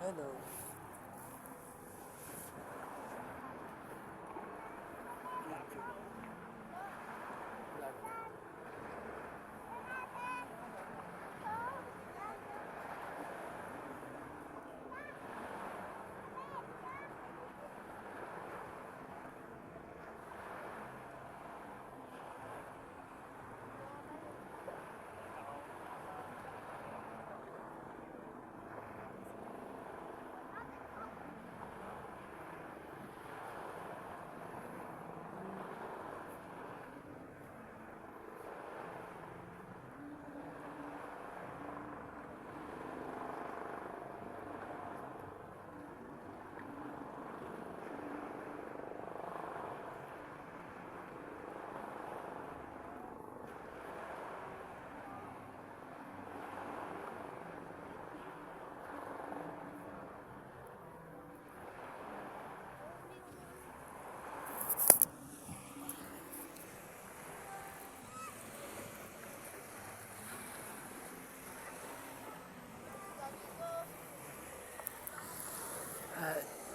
Hello.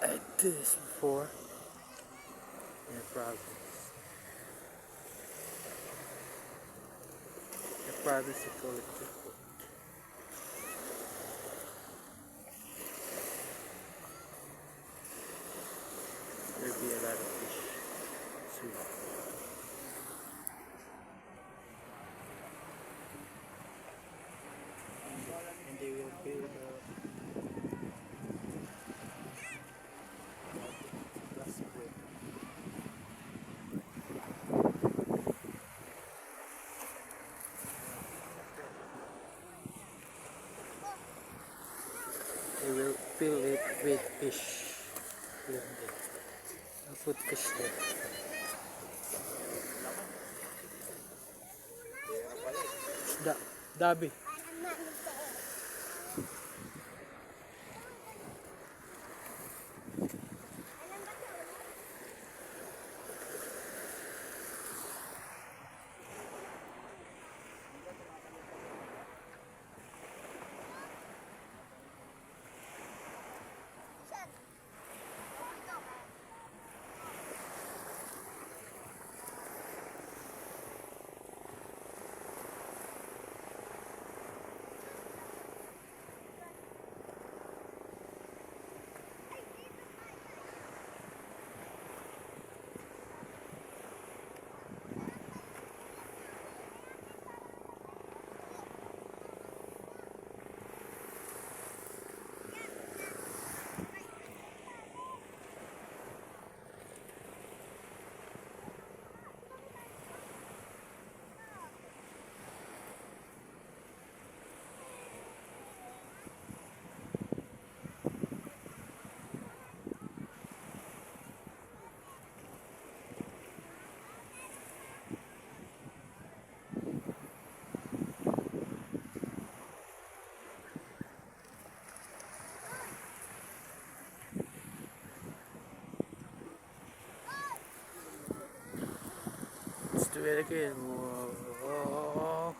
I did this before in a province. The province of collective. There'll be a lot of fish soon. And they will build a plastic way. They will fill it with fish. I'll put fish there. Dabi. Let's do it again. Whoa.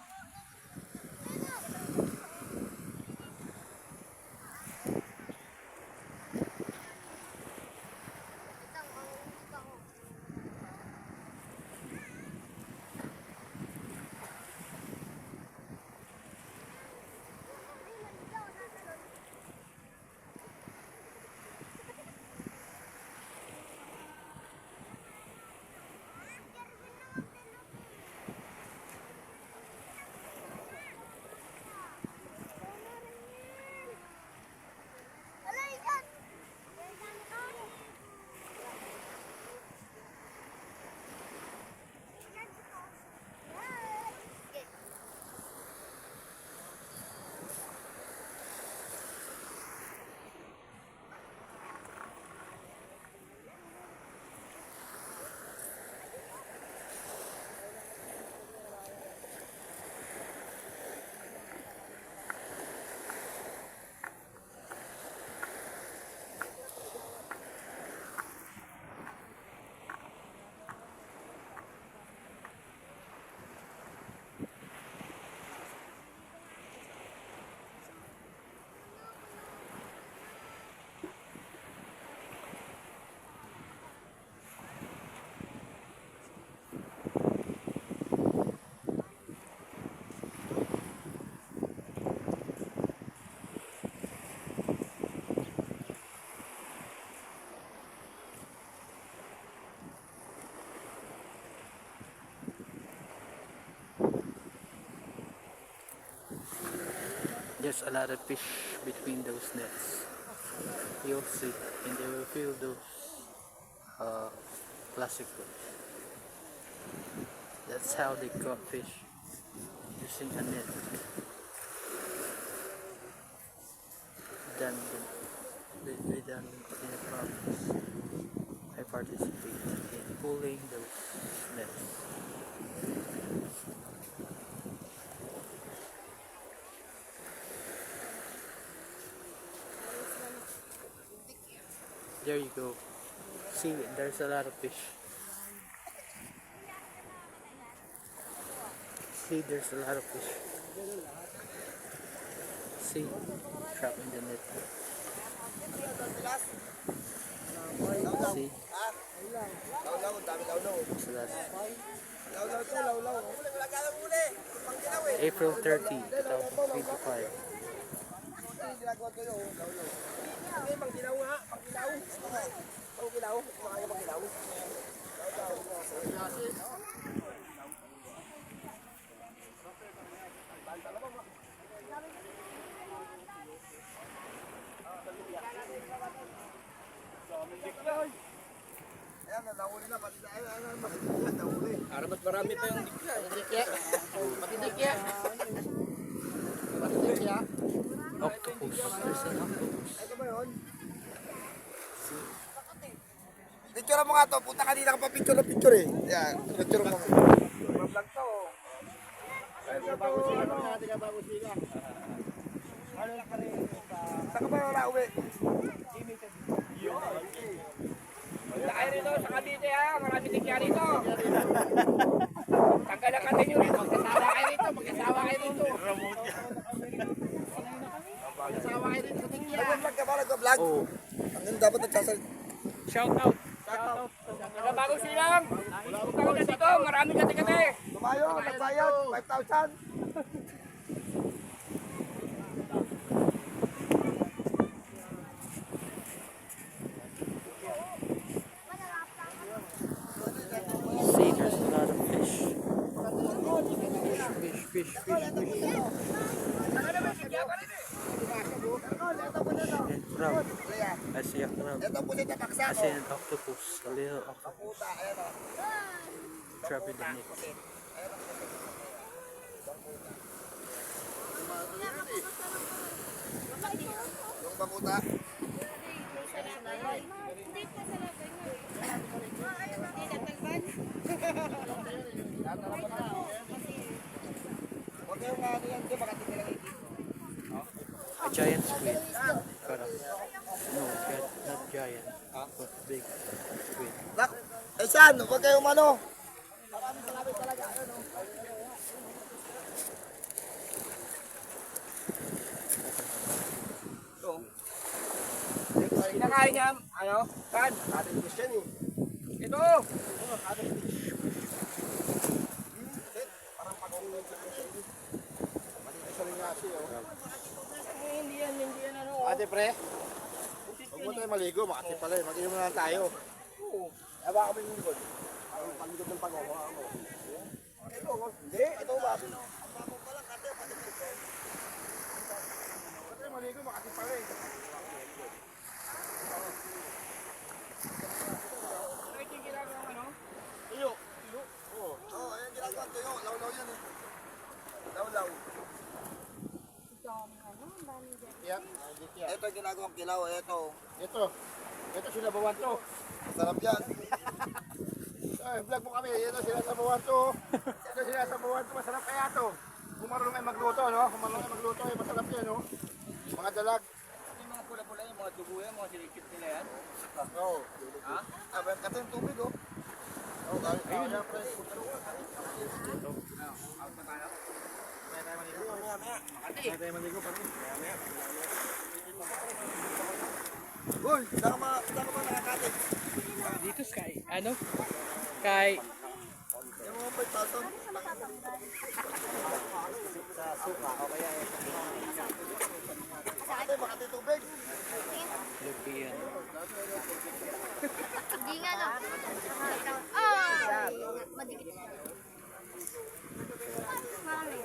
There's a lot of fish between those nets. You'll see, and they will fill those plastic bags. That's how they caught fish, using a net. Done we done in a province. I participate in pulling those nets. There you go. See, there's a lot of fish. See, there's a lot of fish. See, trap in the net. See, there's a lot. April 30, 2025. Aramat marami pa yung dikya. Matidikya. Matidikya. Octopus. There's an octopus. Picture mo nga to. Punta kanina ka pa picture na picture eh. Yan. Picture mo. Vlog to. Bago sila. Bago sila. Ano lang ka rin? Saan ka ba wala uwi? Punta kayo rito sa Cavite ha. Marami dikya rito. Tanggalan ka ninyo rito. Magkasawa kayo rito. Magkasawa kayo rito. Magkasawa kayo rito sa dikya. Nag-vlog ka ba? Nag-vlog? Oo. Hanggang dapat nagsasalit. Shout out. Mga bagong silang. Punta ko na dito. Maraming kati-kati. Tumayo. Nagbayad. 5,000. See, there's a lot of fish. Fish. And crab. I see a crab. I see an octopus. A little octopus. Trap in the net. Yung bakuta. A giant squid. Correct. No, not giant. But big squid. Nak, eh siyan, huwag kayong ano. Maraming salamat talaga. Kinakain niya, ano? Kan? Ating fish yan eh. Ito! Ating fish. Parang pagong yung fish. Malinis sa rin nga siya, oh. Hindi yan ano. Ate pre, huwag mo tayo maligo, makati pala eh. Mag-inom na lang tayo. Oo. Aba kami yung likod. Ang paligod ng pag-awa mo. Ito, hindi. Ito ba? Ang bago pala, kate, pati ito. Huwag tayo maligo, makati pala eh. Tuyo. Oo. Oo, ayan ginagawa tuyo. Law-law yan eh. Law-law. Yan. Ito yung ginagawang kilaw. Ito sinabawan to. Masarap yan. Ay, vlog mo kami. Ito sinasabawan to. Masarap kaya to. Kung marunong ay magluto, no? Kung marunong ay magluto, ay masarap yan, no? Mga dalag. Yung mga pula-pula yung mga dugo yan, mga silikit nila yan. Oo. Ha? Abang kata yung tubig, oh. Oo, ayun yan, pre. Maya maligo, pati. Uy, saan ka ba nakakatin? Dito kay, ano? Kay Yung mga 5,000. Sa suka, o kaya Makati, makati tubig. Lupian. Hindi nga no. Ah! Madikit. Mami.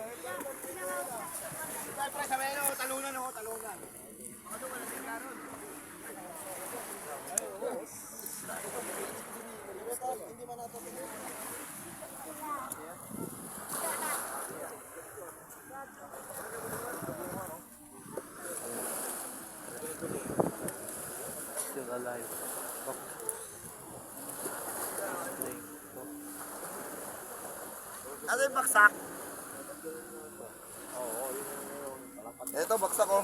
tayo pre, sa meno, talunan o, talunan. Ano ka na sila ron? Hindi man nato. Still alive. Ano yung baksak? Ito, baksak oh.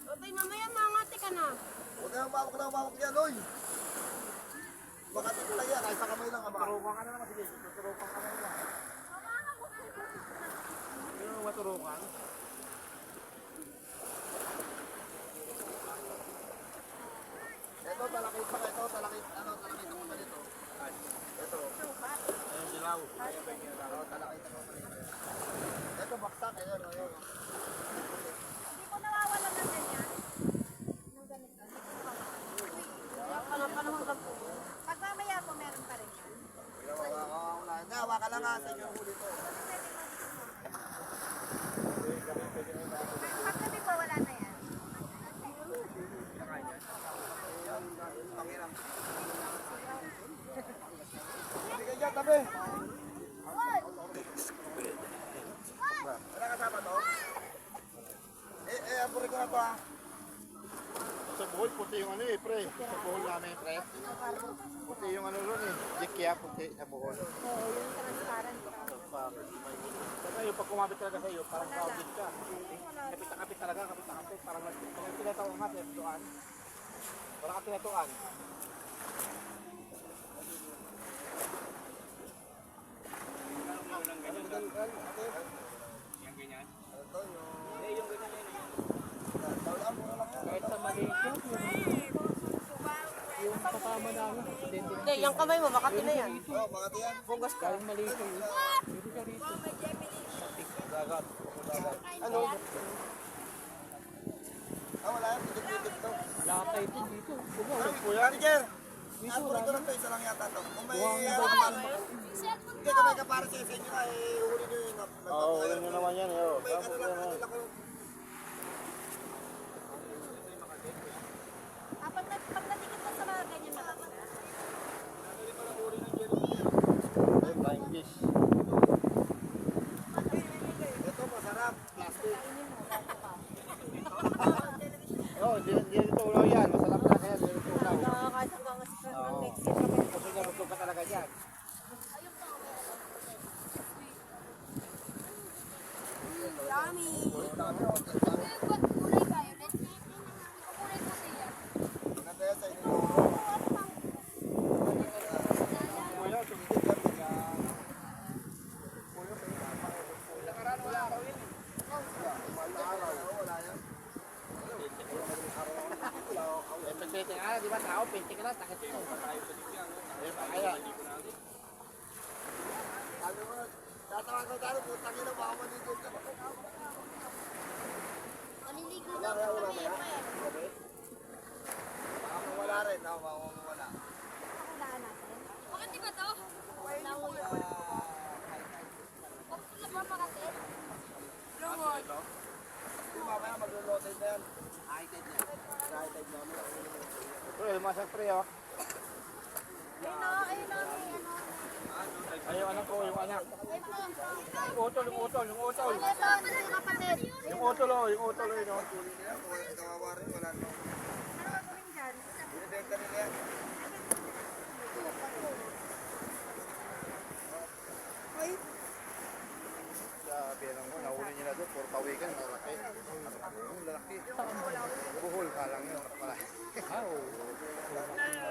Otoy, mamaya mangati ka na. Huwag na umawak yan, oy. Baka dito lang yan, ay sa kamay lang. Maturukan ka na naman, sige. Maturukan ka na naman. Yung maturukan. Ito, talakit pa ito, talakit ako pa dito. Ito. Ayun, dilaw. Talakit ako pa dito. Ito, baksak, ayun. Hindi ko nawawala ng ganyan. Ng ganito. Panahon ka po. Pag mamaya po, meron pa rin yan. Hawa ka lang nga sa inyo huli to. Pag gabi po, wala na yan. Sige dyan, tabi. Hoy! Wala kasama to? Aburi ko na to ha. Sa buhol, puti yung ano eh, pre. Sa buhol namin, pre. Puti yung ano ron eh. Jikya, puti sa buhol. Oo, yung transparent. Saka yung pag kumapit talaga sa'yo, parang crowded ka. Kapit na kapit talaga, kapit na kapit. Parang tinatawang nga, tinatuan. Parang tinatuan. Yung ganyan. Kahit sa Malaysia, yung kasama namin, aksidente. Hindi, yung kamay mo, makati na yan. Oo, makati yan. Bugas ka. Kahit Malaysia yun. Dito siya rito. Dagat. Ano? Wala yan. Titik-titik to. Lakay din dito. Ano po yan? Manager! Aburi ko lang to. Isa lang yata to. Kung may hindi ka may kapara sa inyo ay uhuli nyo yung oo, uhuli nyo naman yan. May ano lang nila ko. Pag natikit mo sa mga ganyan malaki na. Ay, flying fish. Ito masarap. Plastic. Oo, hindi ito ulo yan. Masarap na kaya hindi ito ulo. Kahit hanggang ng next year. Kasi niya gusto ka talaga dyan. Dami. Kulay violet. Kulay puti yan. Nandaya sa inyo. Kuya, tumigil ka. Nakaraan wala ako yun. Wala araw. Wala yan. Pagdating ka, di ba tao, pinti ka lang, takit mo. Kaya. Sabi mo, tatawag ko tayo, putang ina, baka maligod ka. Maliligo Wala na kaya, wala kami. kaya? Baka wala rin, baka wala. Wala natin. Bakit di ba to? Wala ko yan. Bakit ba makati? Lumot. Hindi, mamaya maglo-loaded na yan. High-tide na. High-tide namin. Pre, masag pre, oh. Ayun o, ayun o, may ano. Ay, yung anak ko, yung anak. Ayun po. Yung utol. Ano ito? Yung kapatid. Yung utol, oh, yung oh. Kawawa rin, wala no. Ano gagawin dyan? Binibenta nila yan. Sabi lang mo, nahuli nila doon, puro pawikan, malaki. Ang lalaki. Buhol, kalang yun.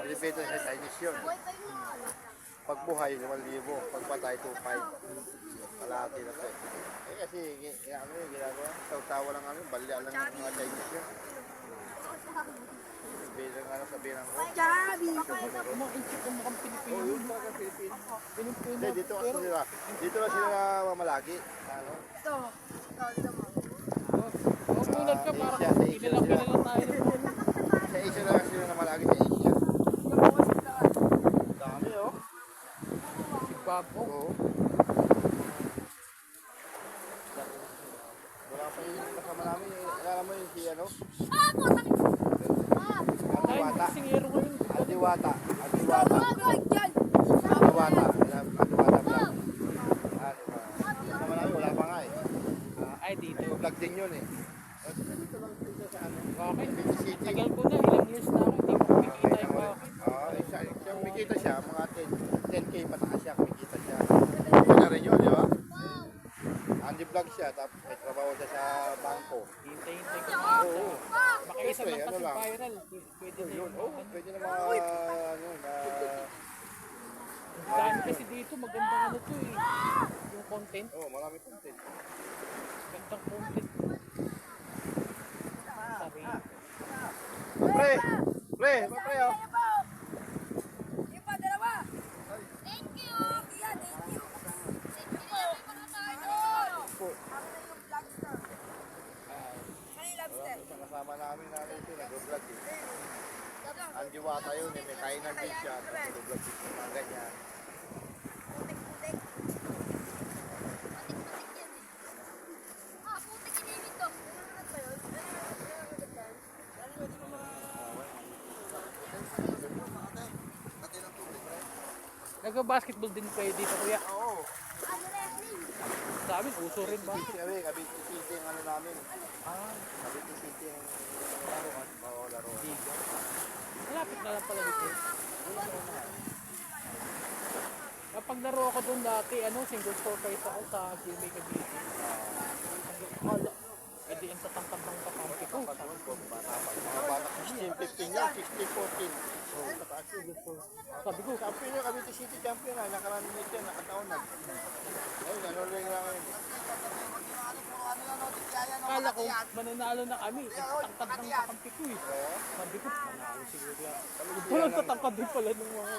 Depende sa Chinese yun. Buhay pa yun na. Pagbuhay, 5,000. Pagpatay, 2,500. Kalahati na to. Eh kasi, ano yung ginagawa? Tawa lang ano, balya lang ng mga Chinese yun. Bilang ano, sabihin ko. Jabi! Kumakinsip ng mukhang Pilipino. Oh, yun talaga Pilipino. Hindi, dito kasi sila. Dito lang sila mamalagi. Ano? Ito. Ito mo. Mamulat ka parang Asia, sa Asia kilala tayo. Sa Asia lang sila namalagi sa Asia. Dami oh. Babo. Oo. si ano? Ah, putang! Ah! Adiwata. Singero ko yun. Adiwata. Adiwata. Wag dyan! Adiwata. Adiwata vlog. Ah, diba? Sama namin, wala pa nga eh. Ay, dito. Vlog din yun eh. Dito lang dito sa ano. Okay. Cavite City. Tagal ko na, ilang years na ako. Hindi ko kumikita yung mga... Siya kumikita siya, mga 10K patakas siya, kumikita siya. Ito na rin yun, di ba? Andy vlog siya, tapos may trabaho siya sa bangko. Hintay-hintay ko. Oo. Baka isa Siyempre, lang ano kasi lang. viral. Pwede na Yun, yun. oh, pwede na mga, ano, na... Dami kasi dito, magandang ano to eh. Yung content. Oh, marami content. Magandang content. Sabi. Pre! Pre! Pre, oh! Yung pa, dalawa! Thank you! Yeah, thank you! Thank you! Ako na yung vlogster. Ano yung lobster? Sa kasama namin ito, nag-vlog eh. Andy Wata yun, eh, may kainan din siya. Nag-vlog din siya, mga ganyan. Putik-putik. Putik-putik yan eh. Ah, putik inimit to. Ano ba yun? Nag-basketball din kayo dito kuya. Oo. Ano wrestling? Sa amin, uso rin ba? Cavite City ang ano namin. Cavite City ang laruan. Oo, laruan. Liga. Malapit na lang pala dito. Kapag laro ako doon dati, single score kayo ako sa GMA Cavite. Hala. Eh di ang tatangkad ng kakampi ko. Mga bata 16-15 yan, 16-14. So, tataas yun. Sabi ko, Champion yung Cavite City champion na, nakarami yan, nakataon na. Ayun, ano rin lang yun. akala ko mananalo na kami. Tatangkad ng kakampi ko eh. Sabi ko, manalo siguro yan. Walang tatangkad din pala ng mga.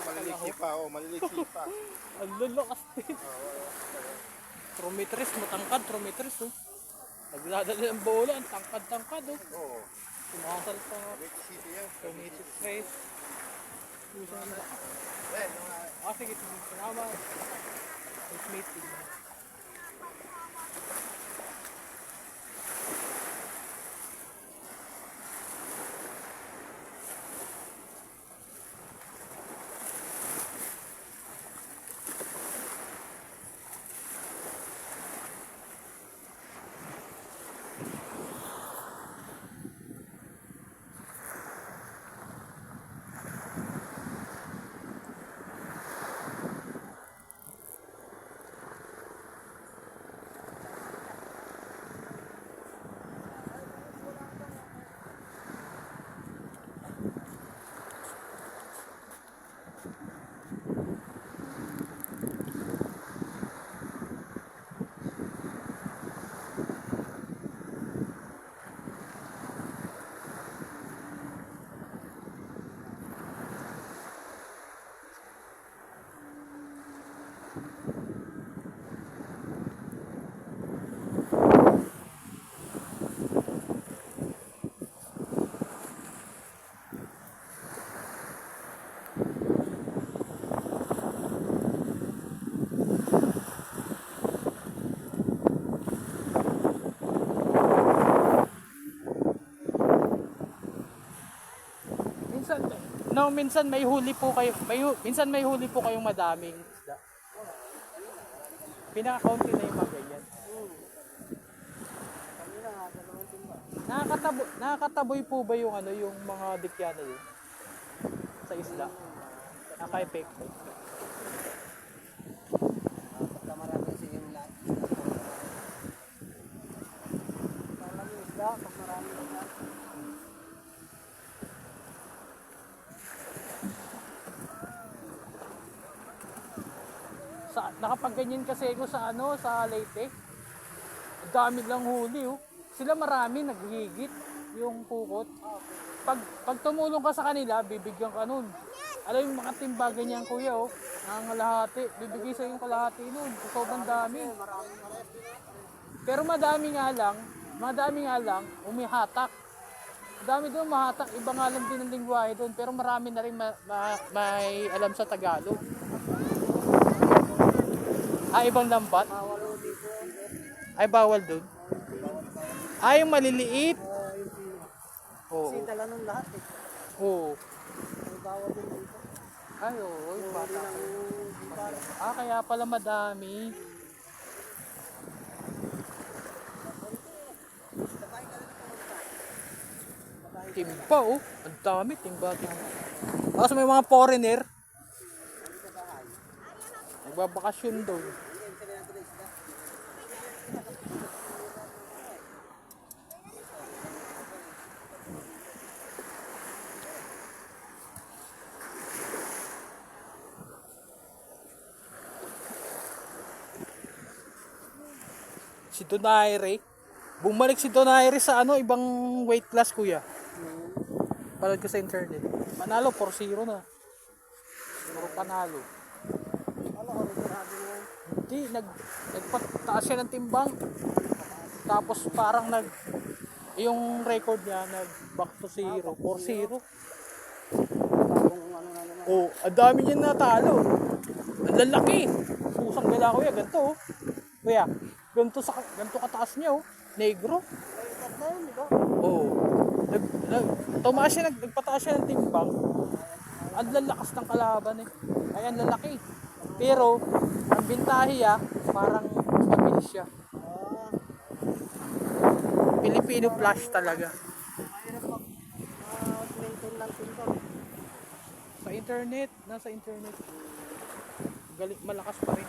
Maliliksip pa, oh, maliliksip pa. Ang lalakas din. Trometris, matangkad, trometris oh. Nagladala ng bola, ang tangkad-tangkad oh. Oo. Sumakasal pa. Cavite City yan. Trometris race. Susan na. Eh, Sige, sige. Salamat. Nice meeting. Minsan may huli po kayo. Minsan may huli po kayong madaming isda. Pinaka-county na yung mga ganyan. Nakakataboy po ba yung yung mga dikya na yun? Sa isda? Naka-epekto. Marami kasi yung lahat. Marami isda, pag marami isda. Nakapagganyan kasi ako sa sa Leyte. Ang dami lang huli oh. Sila marami naghihigit yung pukot. Pag tumulong ka sa kanila, bibigyan ka nun. Alam yung mga timbagan niyan kuya oh, nangalahati, bibigay sa yung kalahati nun. Sobrang dami. Pero madami nga lang umihatak. Madami doon mahatak, iba nga lang din ang lingwahe doon, pero marami na rin may alam sa Tagalog. Ibang lambat? Ay, bawal doon. Yung maliliit. Oo. Kasi dala ng lahat eh. Oo. May bawal din dito. Ay, oo. Yung Hindi bata. lang para. Kaya pala madami. Timba, oh. Ang dami, timba. Tapos may mga foreigner. Nagbabakasyon doon. Si Donaire. Bumalik si Donaire sa ibang weight class, kuya. Panood ko sa internet. Panalo, 4-0 na. Puro panalo. Ano ko rin sarado mo? Hindi, nagpataas siya ng timbang. Tapos parang yung record niya, back to 0. 4-0. Bagong ano na naman. Oh, ang dami niya natalo. Ang lalaki. Pusang gala, kuya. Ganito, oh. Kuya, ganito kataas niya, oh. Negro. May ikat na yun, di ba? Oo. Tumaas siya, nagpataas siya ng timbang. Ang lalakas ng kalaban eh. Ay, ang lalaki. Pero, ang bintahe parang mabilis siya. Filipino flash talaga. Mahirap mag-maintain ng timbang. Sa internet, nasa internet. Galing, malakas pa rin.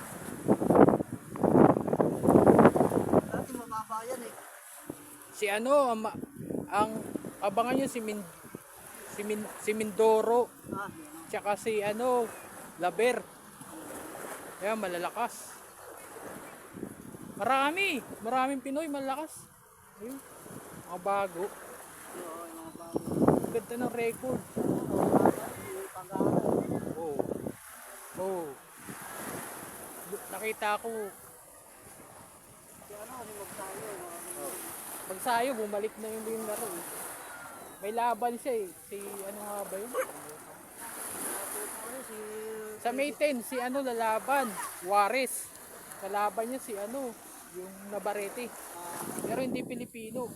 Dati mababa yan eh. Si ang abangan niyo si Mindoro. Ah, Tsaka si Laber. Kaya malalakas. Maraming Pinoy malalakas. Ayun, mga bago. yung mga bago. Ganda ng record. Yung pag-aaral. Oo. Oo. Nakita ko, Si ano, magsayo. magsayo, bumalik na yung laro eh. May laban siya eh. Si ano nga ba yun? Si Sa May 10, si lalaban, Juarez. Kalaban niya si yung Navarrete. Pero hindi Pilipino.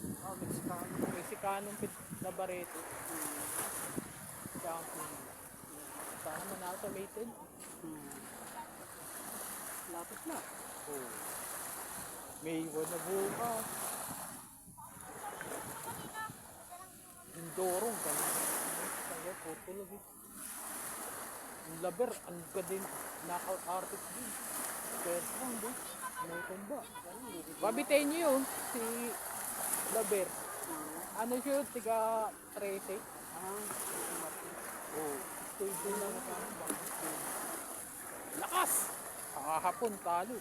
Mexicanong Navarrete. Champion. Sana manalo sa May 10. lapit na. Oh. May 1 na bukas. Mindoro, kaya putulog eh. Yung Laber, ang gadin, knockout artist din. First round eh. May tumba. Babitain niyo yun, si Laber. Ano siya, tiga 13? Oh, stable lang sa lakas! Kahapon, talo.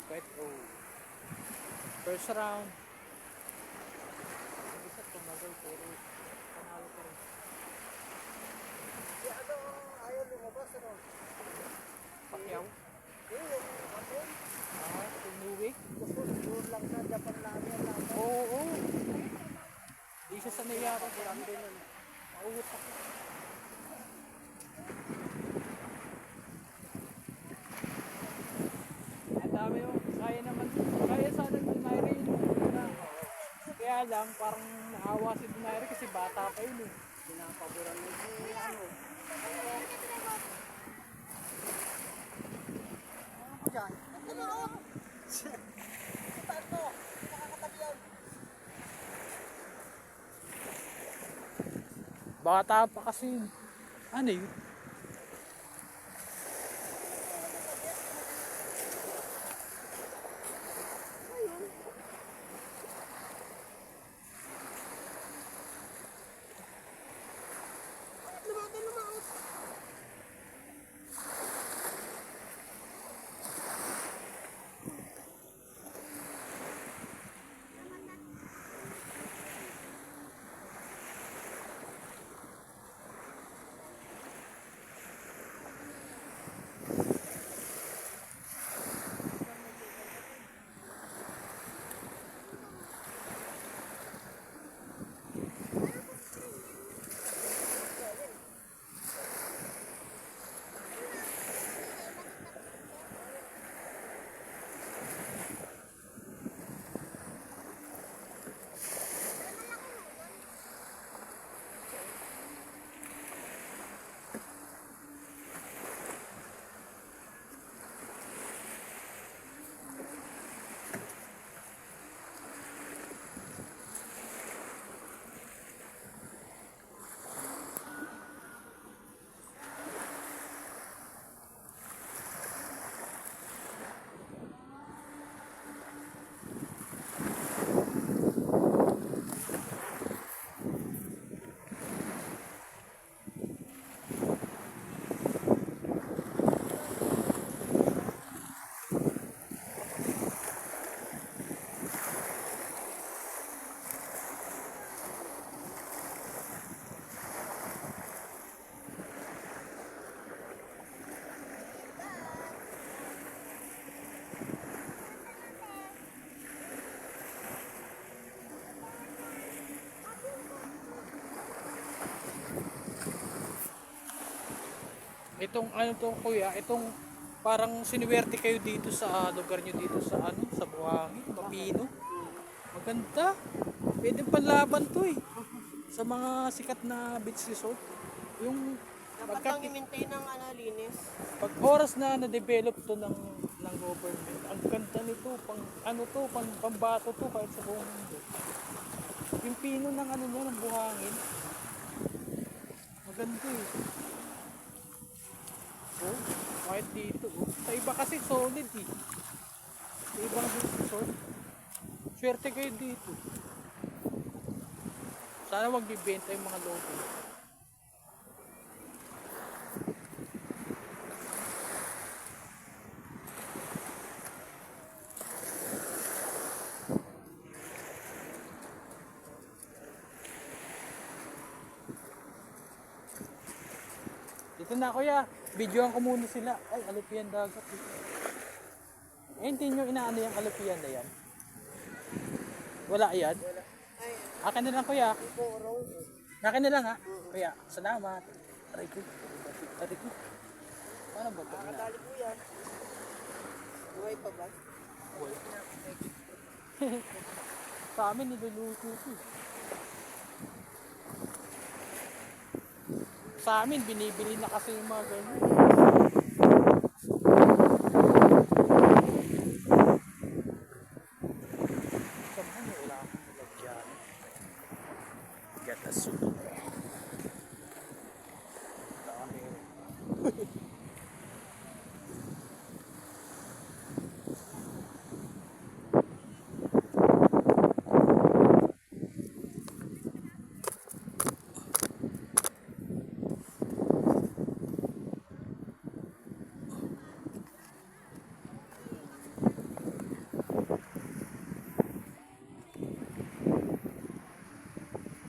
Kahit, first round. Isa tumagal, pero panalo pa rin. Si ano, ayaw lumabas ano? Pacquiao. Yung Tumuwi. Siguro lang sa Japan lang yan lang. Oo. Di siya sanay yata. Mauutak. Ang dami yung kaya sana yung Donaire yun. Kaya lang, parang naawa si Donaire kasi bata pa yun eh. Pinapaboran mo si ano. Ano ko dyan? Bata pa kasi yun. Ano yun? Itong ano to kuya, itong parang siniwerte kayo dito sa lugar nyo dito sa ano, sa Buhangin, Mapino. Maganda. Pwede panlaban to eh. Sa mga sikat na beach resort. Yung Dapat lang i-maintain ng linis. pag oras na na-develop to ng government, ang ganda nito, pang ano to, pambato to kahit sa buong mundo. Yung pino ng ano niya, ng Buhangin. Maganda eh. Oh, kahit dito. Oh. Sa iba kasi solid eh. Sa ibang resort. Swerte kayo dito. Sana wag bibenta yung mga logo. Dito na kuya, videoan ko muna sila. Ay, alupian dagat. Eh, hindi nyo inaano yung alupian na yan? Wala yan? Akin na lang kuya. Akin na lang ha. Kuya, salamat. Aray ko. Aray ko. Paano ba ito? Nakadali po yan. Buhay pa ba? Sa amin, niluluto ito. Sa amin, binibili na kasi yung mga ganyan. Saan mo wala akong nilagyan? Get a soup. Dami.